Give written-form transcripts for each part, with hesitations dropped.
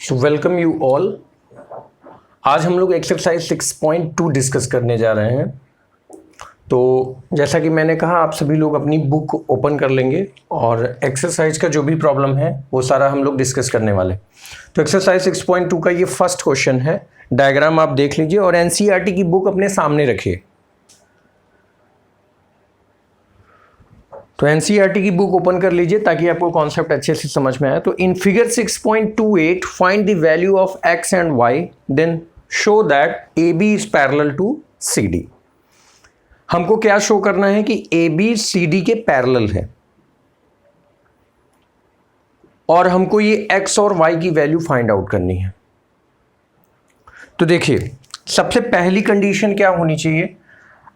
So welcome you all. आज हम लोग एक्सरसाइज 6.2 डिस्कस करने जा रहे हैं। तो जैसा कि मैंने कहा, आप सभी लोग अपनी बुक ओपन कर लेंगे और एक्सरसाइज का जो भी प्रॉब्लम है वो सारा हम लोग डिस्कस करने वाले। तो एक्सरसाइज 6.2 का ये फर्स्ट क्वेश्चन है। डायग्राम आप देख लीजिए और एनसीईआरटी की बुक अपने सामने रखिए। तो एनसीईआरटी की बुक ओपन कर लीजिए ताकि आपको कॉन्सेप्ट अच्छे से समझ में आए। तो in figure 6.28 find the value of X and Y, then show that A B is parallel to C D. हमको क्या शो करना है कि ए बी सी डी के पैरेलल है और हमको ये एक्स और वाई की वैल्यू फाइंड आउट करनी है। तो देखिए, सबसे पहली कंडीशन क्या होनी चाहिए,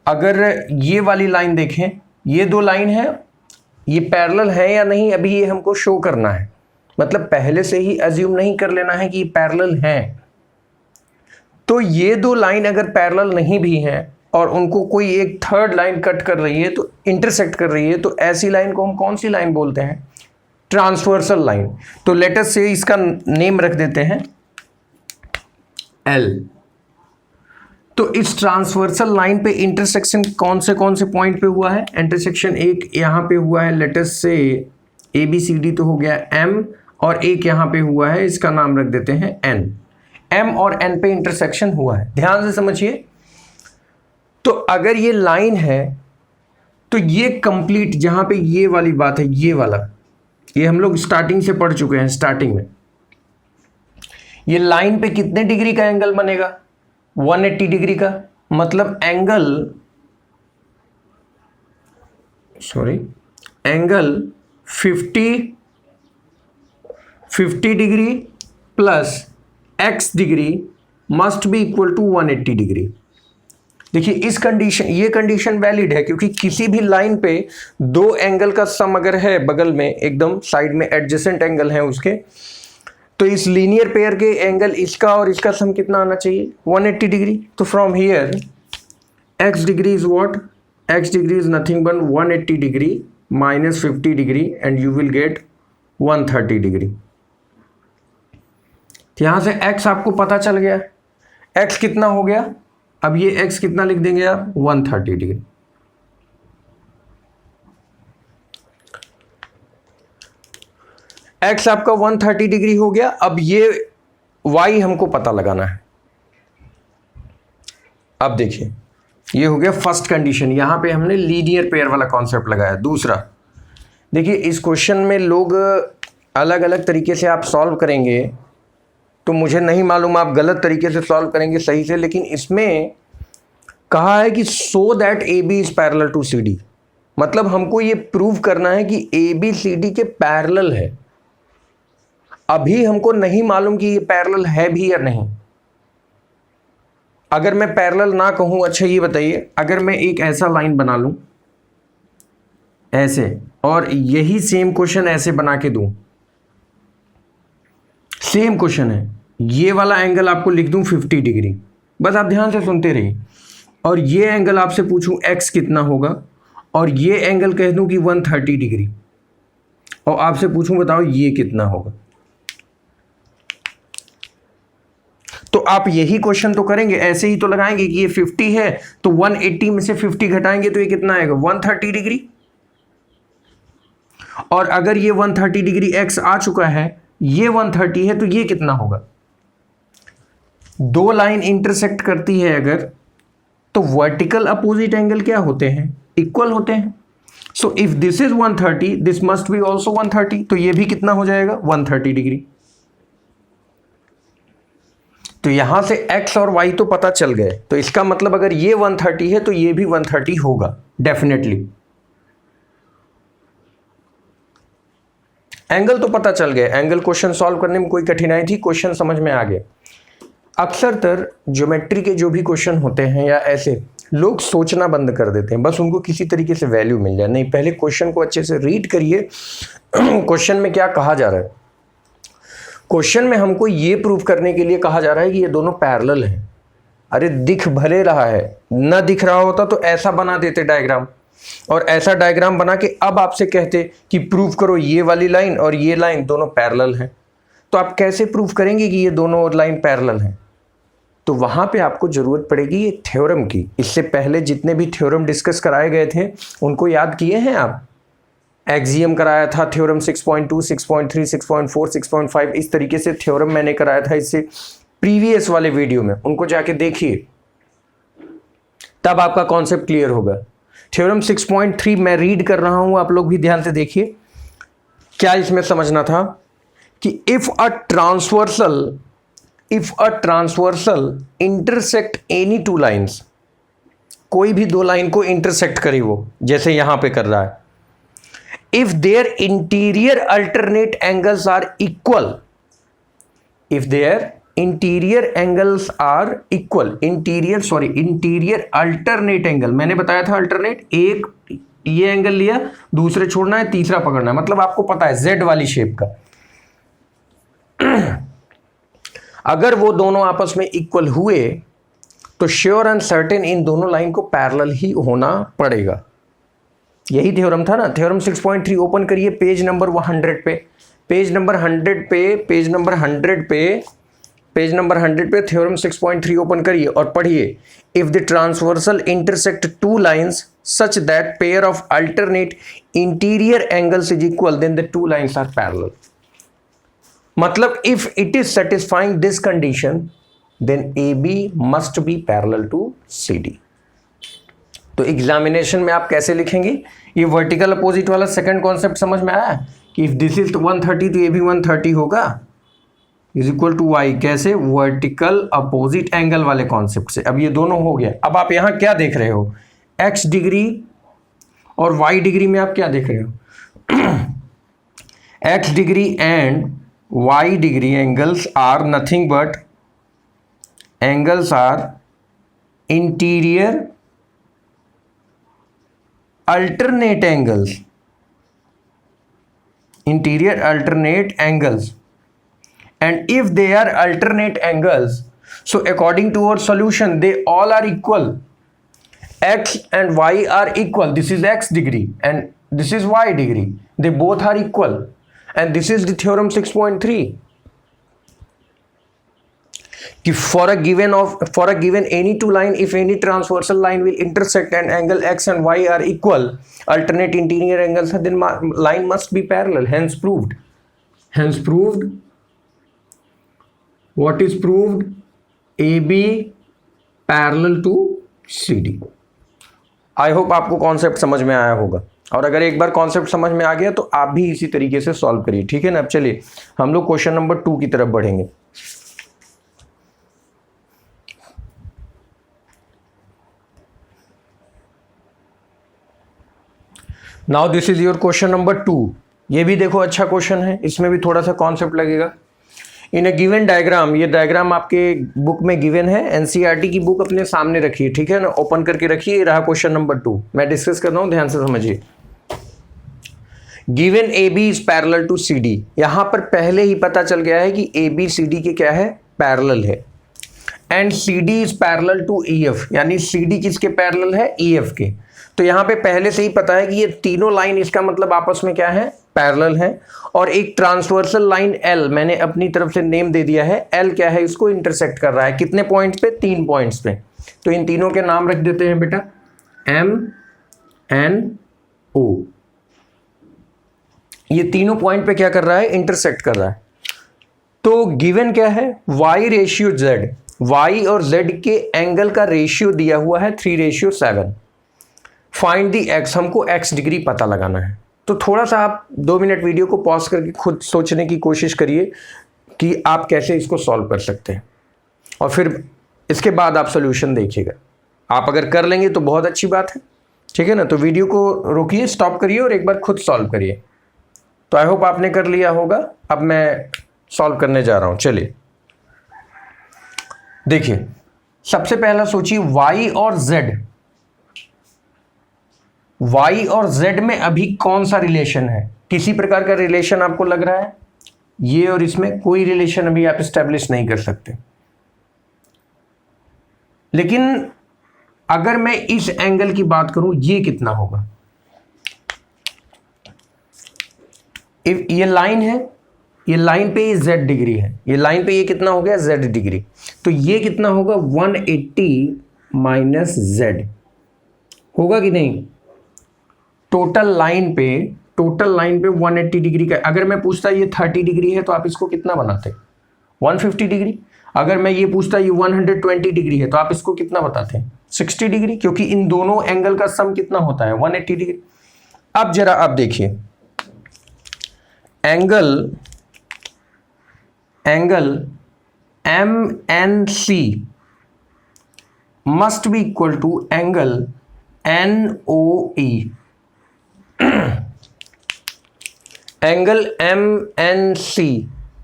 अगर ये वाली लाइन देखें, ये दो लाइन है, ये पैरेलल है या नहीं, अभी ये हमको शो करना है। मतलब पहले से ही अज्यूम नहीं कर लेना है कि ये पैरेलल हैं। तो ये दो लाइन अगर पैरेलल नहीं भी हैं और उनको कोई एक थर्ड लाइन कट कर रही है, तो इंटरसेक्ट कर रही है, तो ऐसी लाइन को हम कौन सी लाइन बोलते हैं? Transversal line. तो लेट अस से इसका नेम रख देते हैं एल। तो इस ट्रांसवर्सल लाइन पे इंटरसेक्शन कौन से पॉइंट पे हुआ है? इंटरसेक्शन एक यहाँ पे हुआ है, लेट अस से ए बी सी डी तो हो गया एम, और एक यहाँ पे हुआ है, इसका नाम रख देते हैं एन। एम और एन पे इंटरसेक्शन हुआ है, ध्यान से समझिए। तो अगर ये लाइन है तो ये कंप्लीट, जहां पे ये वाली बात है, ये वाला, ये हम लोग स्टार्टिंग से पढ़ चुके हैं। स्टार्टिंग में ये लाइन पे कितने डिग्री का एंगल बनेगा? 180 डिग्री का। मतलब angle 50 degree plus x degree must be equal to 180 degree. देखिए, इस कंडीशन, ये कंडीशन वैलिड है क्योंकि किसी भी लाइन पे दो एंगल का सम अगर है, बगल में एकदम साइड में एडजेसेंट एंगल है उसके, तो इस लीनियर पेयर के एंगल इसका और इसका सम कितना आना चाहिए? 180 डिग्री। तो from here x degree is what? x degree is nothing but 180 degree minus 50 degree and you will get 130 degree. यहां से x आपको पता चल गया, x कितना हो गया? अब ये x कितना लिख देंगे आप? 130 डिग्री। x आपका 130 डिग्री हो गया। अब ये y हमको पता लगाना है। अब देखिए, ये हो गया फर्स्ट कंडीशन। यहां पे हमने लीनियर पेयर वाला कॉन्सेप्ट लगाया। दूसरा देखिए, इस क्वेश्चन में लोग अलग अलग तरीके से आप सॉल्व करेंगे, तो मुझे नहीं मालूम आप गलत तरीके से सॉल्व करेंगे सही से, लेकिन इसमें कहा है कि so that A B is parallel to C D. मतलब हमको ये प्रूव करना है कि ए बी सी डी के पैरेलल है। अभी हमको नहीं मालूम कि ये पैरेलल है भी या नहीं। अगर मैं पैरेलल ना कहूं, अच्छा ये बताइए, अगर मैं एक ऐसा लाइन बना लूं ऐसे, और यही सेम क्वेश्चन ऐसे बना के दूं, सेम क्वेश्चन है, ये वाला एंगल आपको लिख दूं 50 डिग्री, बस आप ध्यान से सुनते रहिए, और ये एंगल आपसे पूछूं x कितना होगा, और ये एंगल कह दूं कि 130 डिग्री, और आपसे पूछूं बताओ ये कितना होगा, तो आप यही क्वेश्चन तो करेंगे, ऐसे ही तो लगाएंगे कि ये 50 है तो 180 में से 50 घटाएंगे तो ये कितना आएगा? 130 डिग्री। और अगर ये 130 डिग्री x आ चुका है, ये 130 है, तो ये कितना होगा? दो लाइन इंटरसेक्ट करती है अगर, तो वर्टिकल अपोजिट एंगल क्या होते हैं? इक्वल होते हैं। सो if this is 130, this must be also 130, तो ये भी कितना हो जाएगा? 130 डिग्री। तो यहां से x और y तो पता चल गए, तो इसका मतलब अगर ये 130 है तो ये भी 130 होगा डेफिनेटली। एंगल तो पता चल गया, एंगल क्वेश्चन सॉल्व करने में कोई कठिनाई थी, क्वेश्चन समझ में आ गया। अक्सर ज्योमेट्री के जो भी क्वेश्चन होते हैं या ऐसे, लोग सोचना बंद कर देते हैं, बस उनको किसी तरीके से वैल्यू मिल जाए। नहीं, पहले क्वेश्चन को अच्छे से रीड करिए। क्वेश्चन में क्या कहा जा रहा है? क्वेश्चन में हमको ये प्रूव करने के लिए कहा जा रहा है कि ये दोनों पैरेलल हैं। अरे दिख भले रहा है, ना दिख रहा होता तो ऐसा बना देते डायग्राम, और ऐसा डायग्राम बना के अब आपसे कहते कि प्रूव करो ये वाली लाइन और ये लाइन दोनों पैरेलल हैं। तो आप कैसे प्रूव करेंगे कि ये दोनों लाइन पैरेलल हैं? तो वहां पे आपको जरूरत पड़ेगी ये थ्योरम की। इससे पहले जितने भी थ्योरम डिस्कस कराए गए थे उनको याद किए हैं आप? एक्सियम कराया था, थ्योरम 6.2, 6.3, 6.4, 6.5, इस तरीके से थ्योरम मैंने कराया था इससे प्रीवियस वाले वीडियो में, उनको जाके देखिए, तब आपका कॉन्सेप्ट क्लियर होगा। थ्योरम 6.3 मैं रीड कर रहा हूं, आप लोग भी ध्यान से देखिए। क्या इसमें समझना था कि if a transversal intersect any two lines, कोई भी दो लाइन को इंटरसेक्ट करे वो, जैसे यहां पे कर रहा है, if their interior alternate angles are equal, if their interior angles are equal, interior alternate angle, मैंने बताया था alternate, एक ये एंगल लिया, दूसरे छोड़ना है, तीसरा पकड़ना है, मतलब आपको पता है Z वाली शेप का। अगर वो दोनों आपस में इक्वल हुए तो श्योर एंड सर्टेन इन दोनों लाइन को पैरेलल ही होना पड़ेगा। यही थ्योरम था ना। थ्योरम 6.3 ओपन करिए पेज नंबर 100 पे, पेज नंबर 100 पे थ्योरम 6.3 ओपन करिए और पढ़िए। If the transversal intersect two lines such that pair of alternate interior angles is equal then the two lines are parallel. मतलब if it is satisfying this condition then A B must be parallel to C D. तो examination में आप कैसे लिखेंगे? ये vertical opposite वाला second concept समझ में आया कि इफ दिस इज 130 तो ये भी 130 होगा, इज इक्वल टू वाई। कैसे? वर्टिकल अपोजिट एंगल वाले कॉन्सेप्ट से। अब ये दोनों हो गया। अब आप यहां क्या देख रहे हो? एक्स डिग्री और वाई डिग्री में आप क्या देख रहे हो? X degree and Y degree angles are nothing but angles are interior alternate angles, interior alternate angles, and if they are alternate angles, so according to our solution they all are equal, x and y are equal, this is x degree and this is y degree, they both are equal, and this is the theorem 6.3 कि for a given any two line, if any transversal line will intersect and angle x and y are equal, alternate interior angles, then line must be parallel. Hence proved. What is proved? AB parallel to CD. I hope आपको concept समझ में आया होगा, और अगर एक बार concept समझ में आ गया तो आप भी इसी तरीके से सॉल्व करिए। ठीक है ना? अब चलिए हम लोग क्वेश्चन नंबर 2 की तरफ बढ़ेंगे। Now this is your question number 2। ये भी देखो अच्छा क्वेश्चन है, इसमें भी थोड़ा सा कॉन्सेप्ट लगेगा। इन ए गिवन डायग्राम, ये डायग्राम आपके बुक में गिवन है, एनसीईआरटी की बुक अपने सामने रखिए, ठीक है ना, ओपन करके रखिए। रहा क्वेश्चन नंबर 2, मैं डिस्कस कर रहा हूं, ध्यान से समझिए। Given A B is parallel to C D. यहां पर पहले ही पता चल गया है कि ए बी सी डी के क्या है? पैरेलल है। And C D is parallel to E F, यानी सी डी किसके पैरेलल है? ई एफ के। तो यहां पे पहले से ही पता है कि ये तीनों लाइन, इसका मतलब आपस में क्या है? पैरेलल है। और एक ट्रांसवर्सल लाइन एल, मैंने अपनी तरफ से नेम दे दिया है, एल क्या है? इसको इंटरसेक्ट कर रहा है। कितने पॉइंट्स पे? 3 पॉइंट्स पे। तो इन तीनों के नाम रख देते हैं बेटा, एम एन ओ। ये तीनों पॉइंट पे क्या कर रहा है? इंटरसेक्ट कर रहा है। तो गिवन क्या है? y रेशियो z, y और z के एंगल का रेशियो दिया हुआ है 3:7। फाइंड दी x, हमको x डिग्री पता लगाना है। तो थोड़ा सा आप 2 मिनट वीडियो को पॉज करके खुद सोचने की कोशिश करिए कि आप कैसे इसको सॉल्व कर सकते हैं, और फिर इसके बाद आप सोल्यूशन देखिएगा। आप अगर कर लेंगे तो बहुत अच्छी बात है, ठीक है ना। तो वीडियो को रोकिए, स्टॉप करिए और एक बार खुद सॉल्व करिए। तो आई होप आपने कर लिया होगा। अब मैं सॉल्व करने जा रहा हूं। चलिए देखिए, सबसे पहला सोचिए y और z में अभी कौन सा रिलेशन है? किसी प्रकार का रिलेशन आपको लग रहा है? ये और इसमें कोई रिलेशन अभी आप एस्टेब्लिश नहीं कर सकते। लेकिन अगर मैं इस एंगल की बात करूं, ये कितना होगा? ये लाइन है, ये लाइन पे ये z डिग्री है, ये लाइन पे ये कितना हो गया z डिग्री, तो ये कितना होगा 180 माइनस z होगा कि नहीं। टोटल लाइन पे 180 डिग्री का, अगर मैं पूछता ये 30 डिग्री है तो आप इसको कितना बनाते 150 डिग्री। अगर मैं ये पूछता ये 120 डिग्री है तो आप इसको कितना बताते हैं 60 डिग्री, क्योंकि इन दोनों एंगल का सम कितना होता है 180 डिग्री। अब जरा आप देखिए angle MNC must be equal to angle NOE। Angle MNC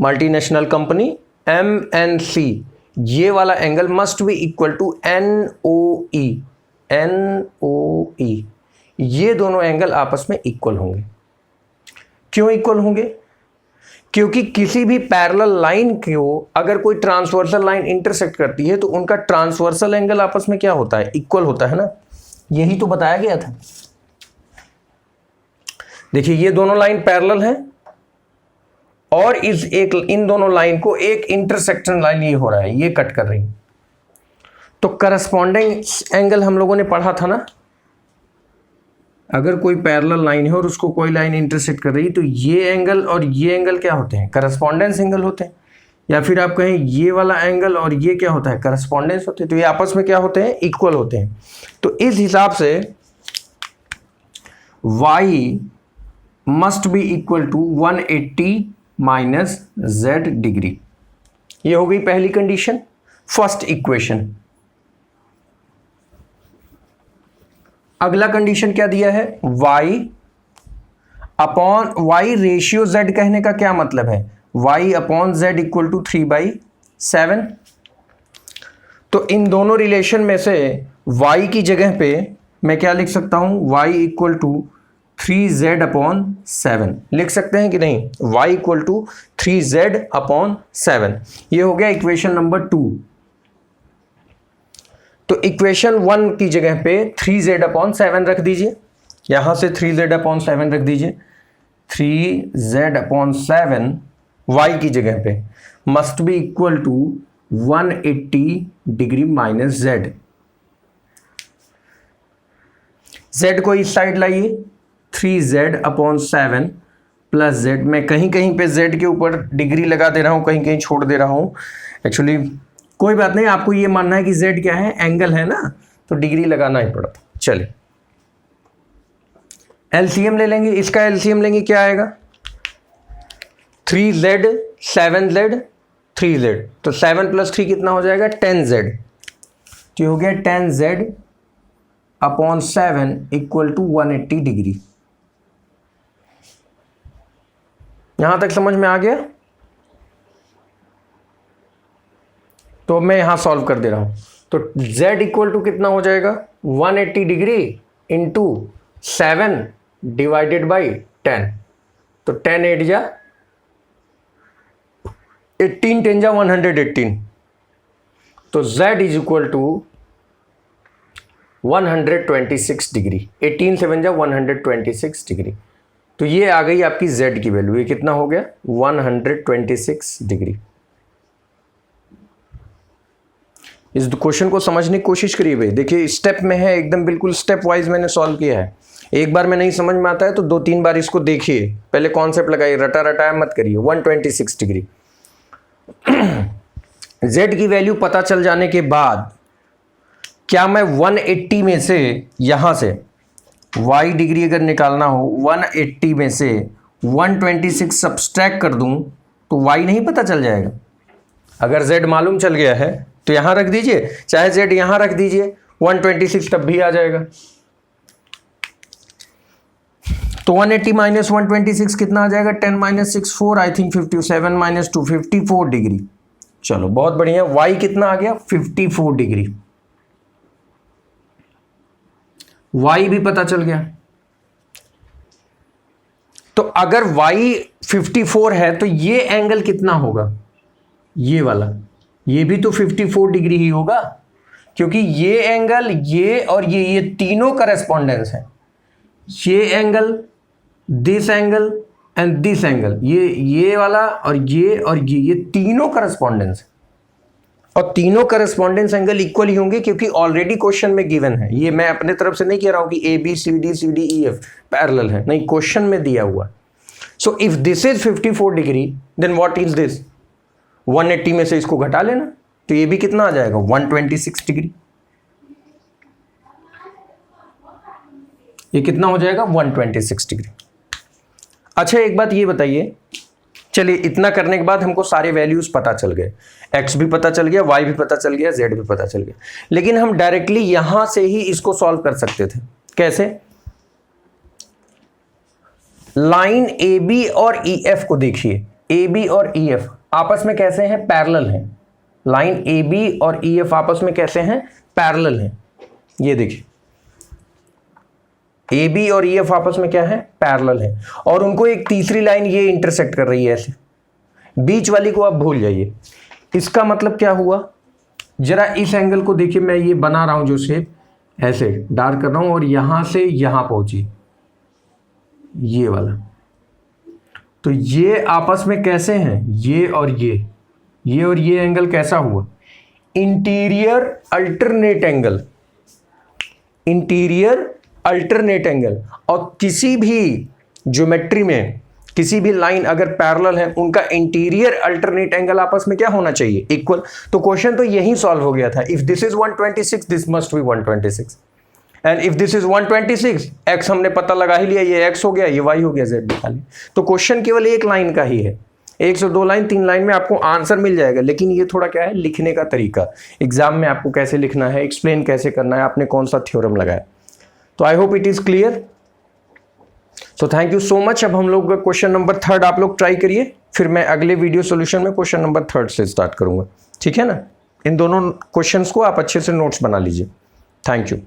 multinational company MNC, ये वाला angle must be equal to NOE। ये दोनों एंगल आपस में इक्वल होंगे। क्यों इक्वल होंगे? क्योंकि किसी भी पैरेलल लाइन को अगर कोई ट्रांसवर्सल लाइन इंटरसेक्ट करती है तो उनका ट्रांसवर्सल एंगल आपस में क्या होता है, इक्वल होता है ना। यही तो बताया गया था। देखिए ये दोनों लाइन पैरेलल हैं और इन दोनों लाइन को एक इंटरसेक्शन लाइन ये हो रहा है, ये कट कर रही। तो करस्पॉन्डिंग एंगल हम लोगों ने पढ़ा था ना, अगर कोई पैरेलल लाइन है और उसको कोई लाइन इंटरसेक्ट कर रही है तो ये एंगल और ये एंगल क्या होते हैं, करस्पॉन्डेंस एंगल होते हैं। या फिर आप कहें ये वाला एंगल और ये क्या होता है, करस्पॉन्डेंस होते हैं। तो ये आपस में क्या होते हैं, इक्वल होते हैं। तो इस हिसाब से y must be equal to 180 minus z degree. ये हो गई पहली कंडीशन, फर्स्ट इक्वेशन। अगला कंडीशन क्या दिया है, y upon y ratio z कहने का क्या मतलब है, y upon z equal to 3/7। तो इन दोनों रिलेशन में से y की जगह पे मैं क्या लिख सकता हूं, y equal to 3z upon 7 लिख सकते हैं कि नहीं, y equal to 3z upon 7। ये हो गया इक्वेशन नंबर 2। तो इक्वेशन 1 की जगह पे 3z अपॉन 7 रख दीजिए, यहां से 3z अपॉन 7 रख दीजिए। 3z अपॉन 7 y की जगह पे must be equal to 180 degree minus z। z को इस साइड लाइए, 3z अपॉन 7 प्लस z। मैं कहीं कहीं पे z के ऊपर डिग्री लगा दे रहा हूं, कहीं कहीं छोड़ दे रहा हूं। एक्चुअली कोई बात नहीं, आपको ये मानना है कि z क्या है, एंगल है ना, तो डिग्री लगाना ही पड़ता। चलिए एलसीएम ले लेंगे, इसका एलसीएम लेंगे, क्या आएगा 3z 7z 3z, तो 7 प्लस 3 कितना हो जाएगा 10z। तो हो गया 10z upon 7 equal to 180 degree. यहां तक समझ में आ गया? तो मैं यहां सॉल्व कर दे रहा हूं। तो z इक्वल टू कितना हो जाएगा 180 डिग्री इंटू 7 डिवाइडेड बाई 10। तो 10 8 जा 18, 10 जा 118। तो z is equal to 126 degree. 18 7 जा 126 डिग्री। तो ये आ गई आपकी z की वैल्यू। ये कितना हो गया 126 डिग्री। इस क्वेश्चन को समझने की कोशिश करिए भाई। देखिए स्टेप में है, एकदम बिल्कुल स्टेप वाइज मैंने सॉल्व किया है। एक बार में नहीं समझ में आता है तो 2-3 बार इसको देखिए, पहले कॉन्सेप्ट लगाइए, रटा रटाया मत करिए। 126 डिग्री z की वैल्यू पता चल जाने के बाद क्या मैं 180 में से यहां से y डिग्री अगर निकालना हो, 180 में से 126 सब्सट्रैक्ट कर दूं तो y नहीं पता चल जाएगा। अगर z मालूम चल गया है तो यहां रख दीजिए, चाहे z यहां रख दीजिए, 126 तब भी आ जाएगा। तो 180 माइनस 126 कितना आ जाएगा 10 minus 6 4, I think 57 minus 2 54 degree. चलो बहुत बढ़िया, y कितना आ गया 54 डिग्री। y भी पता चल गया। तो अगर y 54 है तो ये एंगल कितना होगा, ये वाला, ये भी तो 54 डिग्री ही होगा, क्योंकि ये एंगल, ये और ये तीनों करेस्पॉन्डेंस है। ये angle, this angle and this angle, ये वाला और ये तीनों करस्पॉन्डेंस, और तीनों करस्पॉन्डेंस एंगल इक्वल ही होंगे क्योंकि ऑलरेडी क्वेश्चन में गिवन है। ये मैं अपने तरफ से नहीं कह रहा हूं कि A B C D E F parallel है, नहीं, क्वेश्चन में दिया हुआ। So if this is 54 degree then what is this, 180 में से इसको घटा लेना, तो ये भी कितना आ जाएगा, 126 डिग्री। ये कितना हो जाएगा, 126 डिग्री। अच्छा एक बात ये बताइए, चलिए इतना करने के बाद हमको सारे वैल्यूज पता चल गए, x भी पता चल गया, y भी पता चल गया, z भी पता चल गया, लेकिन हम डायरेक्टली यहां से ही इसको सॉल्व कर सकते थे। कैसे? लाइन AB और EF को देखिए, AB और EF आपस में कैसे हैं, पैरेलल हैं। लाइन AB और EF आपस में कैसे हैं, पैरेलल हैं। ये देखिए AB और EF आपस में क्या है, पैरेलल है, और उनको एक तीसरी लाइन ये इंटरसेक्ट कर रही है ऐसे। बीच वाली को आप भूल जाइए। इसका मतलब क्या हुआ, जरा इस एंगल को देखिए, मैं ये बना रहा हूं जो शेप, ऐसे डार्क कर रहा हूं और यहां से यहां पहुंची, ये वाला, तो ये आपस में कैसे हैं, ये और ये एंगल कैसा हुआ, interior alternate angle, interior alternate angle. और किसी भी ज्योमेट्री में किसी भी लाइन अगर पैरेलल है, उनका इंटीरियर अल्टरनेट एंगल आपस में क्या होना चाहिए, इक्वल। तो क्वेश्चन तो यही सॉल्व हो गया था। If this is 126 this must be 126, and if this is 126, x हमने पता लगा ही लिया, ये x हो गया, ये y हो गया, z निकाल लिया। तो क्वेश्चन केवल एक लाइन का ही है, 1 से 2 लाइन 3 लाइन में आपको आंसर मिल जाएगा। लेकिन ये थोड़ा क्या है, लिखने का तरीका, एग्जाम में आपको कैसे लिखना है, एक्सप्लेन कैसे करना है, आपने कौन सा थ्योरम लगाया। तो I hope it is clear. So thank you so much. अब हम लोग क्वेश्चन नंबर 3 आप लोग ट्राई करिए, फिर मैं अगले वीडियो सॉल्यूशन में क्वेश्चन नंबर 3 से स्टार्ट करूंगा, ठीक है ना। इन दोनों क्वेश्चंस को आप अच्छे से नोट्स बना लीजिए। Thank you.